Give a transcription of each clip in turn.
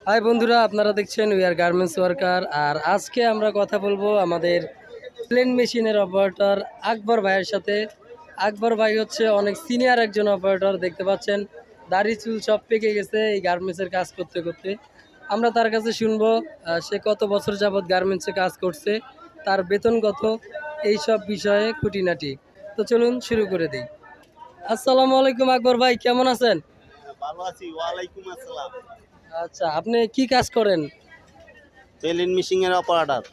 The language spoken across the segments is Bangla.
হাই বন্ধুরা, আপনারা দেখছেন উই আর গার্মেন্টস ওয়ার্কার। আর আজকে আমরা কথা বলবো আমাদের প্লেন মেশিনের অপারেটর আকবর ভাইয়ের সাথে। আকবর ভাই হচ্ছে অনেক সিনিয়র একজন অপারেটর, দেখতে পাচ্ছেন দাড়ি চুল সব পেকে গেছে এই গার্মেন্টসের কাজ করতে করতে। আমরা তার কাছে শুনবো সে কত বছর যাবৎ গার্মেন্টসে কাজ করছে, তার বেতন কত, এই সব বিষয়ে খুঁটিনাটি। তো চলুন শুরু করে দিই। আসসালামু আলাইকুম আকবর ভাই, কেমন আছেন? ভালো আছি। ওয়ালাইকুম আসসালাম। আচ্ছা, আপনি কি কাজ করেন? প্লেন মেশিং এর অপারেটর।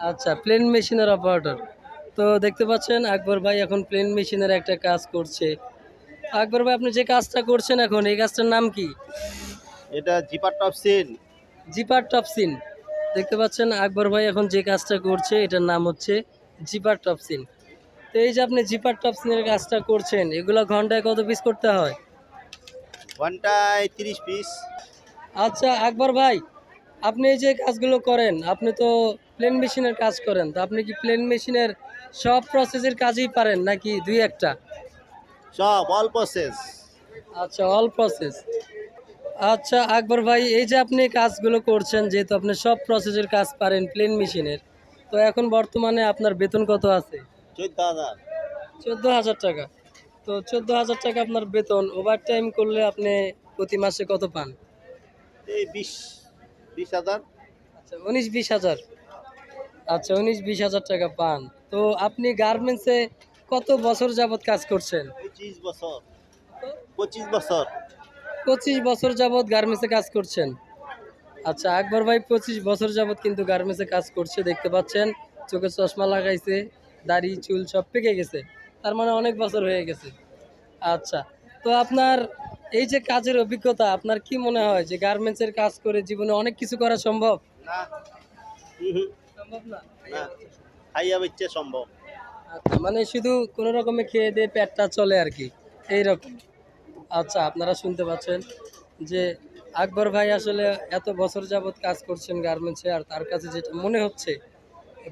আচ্ছা, প্লেন মেশিনের অপারেটর। তো দেখতে পাচ্ছেন আকবর ভাই এখন প্লেন মেশিনের একটা কাজ করছে। আকবর ভাই, আপনি যে কাজটা করছেন এখন, এই কাজটার নাম কি? এটা zipper Topsin. Zipper Topsin. দেখতে পাচ্ছেন আকবর ভাই এখন যে কাজটা করছে এটার নাম হচ্ছে জিপার টপসিন। তো এই যে আপনি জিপার টপসিনের কাজটা করছেন, এগুলো ঘন্টায় কত পিস করতে হয়? ঘন্টায় 30 পিস। আচ্ছা আকবর ভাই, আপনি এই যে কাজগুলো করেন, আপনি তো প্লেন মেশিনের কাজ করেন, তো আপনি কি প্লেন মেশিনের সব প্রসেসের কাজই পারেন নাকি দুই একটা? সব অল প্রসেস। আচ্ছা, অল প্রসেস। আচ্ছা আকবর ভাই, এই যে আপনি কাজগুলো করছেন, যেহেতু আপনি সব প্রসেসের কাজ পারেন প্লেন মেশিনের, তো এখন বর্তমানে আপনার বেতন কত আছে? 14,000। 14,000 টাকা। তো 14,000 টাকা আপনার বেতন, ওভার টাইম করলে আপনি প্রতি মাসে কত পান? এই 20,000। আচ্ছা, 19-20 হাজার। আচ্ছা, 19-20 হাজার টাকা পান। তো আপনি গার্মেন্টসে কত বছর যাবৎ কাজ করছেন? 25 বছর। 25 বছর। 25 বছর যাবৎ গার্মেন্টসে কাজ করছেন। আচ্ছা আকবর ভাই 25 বছর যাবৎ কিন্তু গার্মেন্টসে কাজ করছে, দেখতে পাচ্ছেন চোখে চশমা লাগাইছে, দাড়ি চুল সব পেকে গেছে, তার মানে অনেক বছর হয়ে গেছে। আচ্ছা, তো আপনার এই যে কাজের অভিজ্ঞতা, আপনার কি মনে হয় যে গার্মেন্টসের কাজ করে জীবনে অনেক কিছু করা সম্ভব? না। হুম। সম্ভব না। না, খাইয়া বেচে সম্ভব। আচ্ছা, মানে শুধু কোনো রকমে খেয়ে দিয়ে পেটটা চলে আর কি, এইরকম। আচ্ছা, আপনারা শুনতে পাচ্ছেন যে আকবর ভাই আসলে এত বছর যাবৎ কাজ করছেন গার্মেন্টসে, আর তার কাছে যেটা মনে হচ্ছে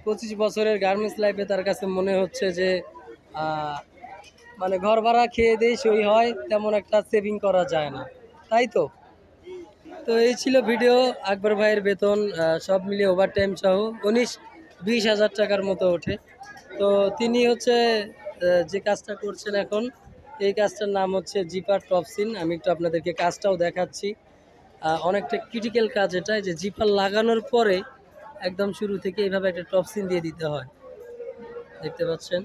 25 বছরের গার্মেন্টস লাইফে তার কাছে মনে হচ্ছে যে আহ, মানে ঘর ভাড়া খেয়ে দিয়ে সই হয়, তেমন একটা সেভিং করা যায় না, তাই তো? তো এই ছিল ভিডিও। আকবর ভাইয়ের বেতন সব মিলিয়ে ওভার টাইম সহ 19-20 হাজার টাকার মতো ওঠে। তো তিনি হচ্ছে যে কাজটা করছেন এখন, এই কাজটার নাম হচ্ছে জিপার টপসিন। আমি একটু আপনাদেরকে কাজটাও দেখাচ্ছি। অনেকটা ক্রিটিক্যাল কাজ এটা, যে জিপার লাগানোর পরে একদম শুরু থেকে এইভাবে একটা টপসিন দিয়ে দিতে হয়, দেখতে পাচ্ছেন।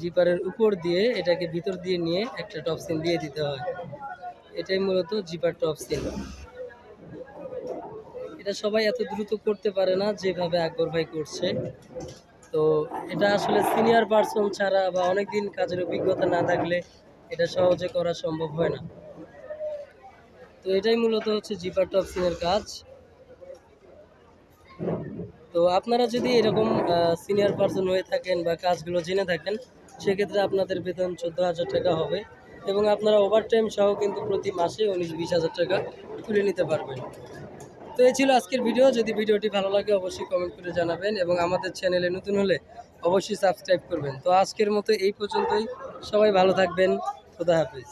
জিপারের উপর দিয়ে এটাকে ভিতর দিয়ে নিয়ে একটা টপসিন দিয়ে দিতে হয়, এটাই মূলত জিপার টপসিন। এটা সবাই এত দ্রুত করতে পারে না যেভাবে আকবর ভাই করছে। তো এটা আসলে সিনিয়র পার্সন ছাড়া বা অনেক দিন কাজের অভিজ্ঞতা না থাকলে এটা সহজে করা সম্ভব হয় না। তো এটাই মূলত হচ্ছে জিপার টপসিনের কাজ। তো আপনারা যদি এরকম সিনিয়র পার্সন হয়ে থাকেন বা কাজগুলো জেনে থাকেন, সেক্ষেত্রে আপনাদের বেতন 14,000 টাকা হবে, এবং আপনারা ওভার টাইম সহ কিন্তু প্রতি মাসে 19-20 হাজার টাকা তুলে নিতে পারবেন। তো এই ছিল আজকের ভিডিও। যদি ভিডিওটি ভালো লাগে অবশ্যই কমেন্ট করে জানাবেন, এবং আমাদের চ্যানেলে নতুন হলে অবশ্যই সাবস্ক্রাইব করবেন। তো আজকের মতো এই পর্যন্তই। সবাই ভালো থাকবেন। খোদা হাফেজ।